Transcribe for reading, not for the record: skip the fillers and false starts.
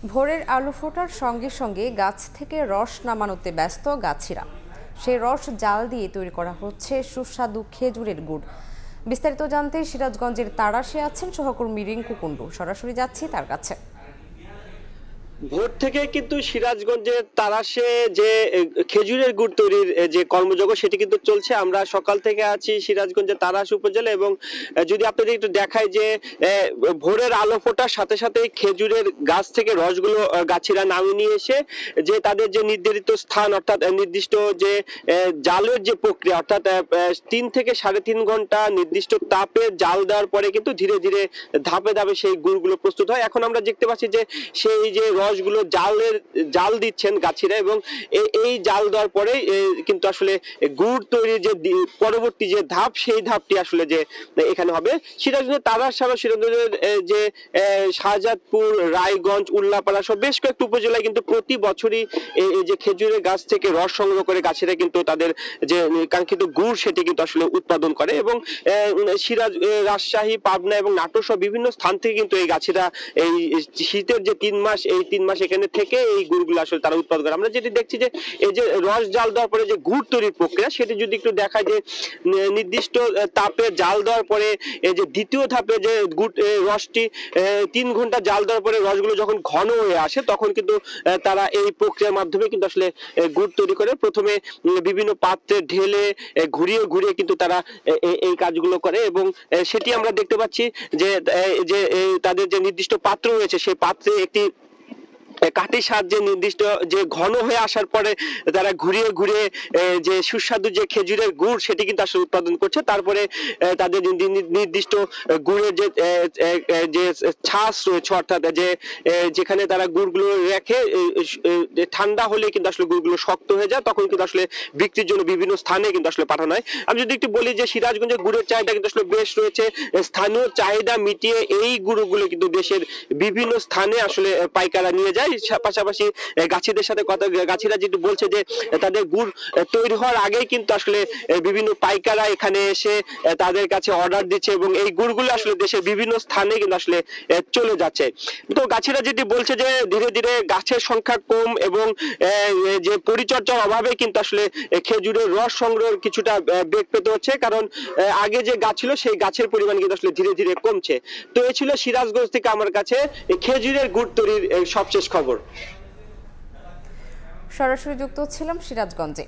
ভোরের আলো ফোটার সঙ্গে সঙ্গে গাছ থেকে রস নামানোতে ব্যস্ত গাছিরা। সেই রস জাল দিয়ে তৈরি করা হচ্ছে সুস্বাদু খেজুরের গুড়। বিস্তারিত জানতে সিরাজগঞ্জের তাড়াশে আছেন সহকর্মী রিঙ্কু কুণ্ডু। সরাসরি যাচ্ছি তার কাছে। ভোর থেকে কিন্তু সিরাজগঞ্জের তাড়াশে যে খেজুরের গুড় তৈরির যে কর্মযজ্ঞ সেটি কিন্তু চলছে। আমরা সকাল থেকে আছি সিরাজগঞ্জের তাড়াশ উপজেলা এবং যদি আপনাদের একটু দেখায় যে ভোরের আলো ফোটার সাথে সাথে খেজুরের গাছ থেকে রসগুলো গাছিরা নামিয়ে নিয়ে এসে যে তাদের যে নির্ধারিত স্থান অর্থাৎ নির্দিষ্ট যে জালের যে প্রক্রিয়া অর্থাৎ 3 থেকে 3.5 ঘন্টা নির্দিষ্ট তাপে জাল দেওয়ার পরে কিন্তু ধীরে ধীরে ধাপে ধাপে সেই গুড়গুলো প্রস্তুত হয়। এখন আমরা দেখতে পাচ্ছি যে সেই যে রসগুলো জাল দিচ্ছেন গাছিরা এবং এই জাল দেওয়ার পরে কিন্তু আসলে গুড় তৈরির যে পরবর্তী যে ধাপ সেই ধাপটি আসলে যে এখানে হবে। সিরাজগঞ্জের সিরাজগঞ্জের যে শাহজাদপুর, রায়গঞ্জ, উল্লাপাড়া সব বেশ কয়েকটি উপজেলায় কিন্তু প্রতি বছরই এই যে খেজুরের গাছ থেকে রস সংগ্রহ করে গাছিরা কিন্তু তাদের যে কাঙ্ক্ষিত গুড় সেটি কিন্তু আসলে উৎপাদন করে এবং রাজশাহী, পাবনা এবং নাটোর সহ বিভিন্ন স্থান থেকে কিন্তু এই গাছিরা এই শীতের যে 3 মাস এই 3 মাস এখানে থেকে এই গুড়গুলো আসলে তারা উৎপাদন করে। আমরা যেটি দেখছি যে এই যে রস জাল দেওয়ার পরে যে গুড় তৈরির প্রক্রিয়া সেটি যদি একটু দেখা যে নির্দিষ্ট তাপে জাল দেওয়ার পরে এই যে দ্বিতীয় ধাপে যে গুড় রসটি 3 ঘন্টা জাল দেওয়ার পরে রসগুলো যখন ঘন হয়ে আসে তখন কিন্তু তারা এই প্রক্রিয়ার মাধ্যমে কিন্তু আসলে গুড় তৈরি করে। প্রথমে বিভিন্ন পাত্রে ঢেলে ঘুরিয়ে ঘুরিয়ে কিন্তু তারা এই কাজগুলো করে এবং সেটি আমরা দেখতে পাচ্ছি যে তাদের যে নির্দিষ্ট পাত্র রয়েছে সেই পাত্রে একটি কাঠির সাহায্যে নির্দিষ্ট যে ঘন হয়ে আসার পরে তারা ঘুরিয়ে ঘুরিয়ে যে সুস্বাদু যে খেজুরের গুড় সেটি কিন্তু আসলে উৎপাদন করছে। তারপরে তাদের নির্দিষ্ট গুড়ের যে ছাঁচ রয়েছে অর্থাৎ যে যেখানে তারা গুড়গুলো রেখে ঠান্ডা হলে কিন্তু আসলে গুড়গুলো শক্ত হয়ে যায় তখন কিন্তু আসলে বিক্রির জন্য বিভিন্ন স্থানে কিন্তু আসলে পাঠানো হয়। আমি যদি একটু বলি যে সিরাজগঞ্জের গুড়ের চাহিদা কিন্তু আসলে বেশ রয়েছে। স্থানীয় চাহিদা মিটিয়ে এই গুড়গুলো কিন্তু দেশের বিভিন্ন স্থানে আসলে পাইকাররা নিয়ে যায়। পাশাপাশি গাছিদের সাথে কথা গাছিরা যেটা বলছে যে তাদের গুড় তৈরি হওয়ার আগেই কিন্তু আসলে বিভিন্ন পাইকাররা এখানে এসে তাদের কাছে অর্ডার দিচ্ছে এবং এই গুড়গুলো আসলে দেশের বিভিন্ন স্থানে কিন্তু আসলে চলে যাচ্ছে। তো গাছিরা যেটি বলছে যে ধীরে ধীরে গাছের সংখ্যা কম এবং যে পরিচর্যার অভাবে কিন্তু আসলে খেজুরের রস সংগ্রহের কিছুটা বেগ পেতে হচ্ছে, কারণ আগে যে গাছ ছিল সেই গাছের পরিমাণ কিন্তু আসলে ধীরে ধীরে কমছে। তো এই ছিল সিরাজগঞ্জ থেকে আমার কাছে খেজুরের গুড় তৈরির সবশেষ খবর। সরাসরি যুক্ত ছিলাম সিরাজগঞ্জে।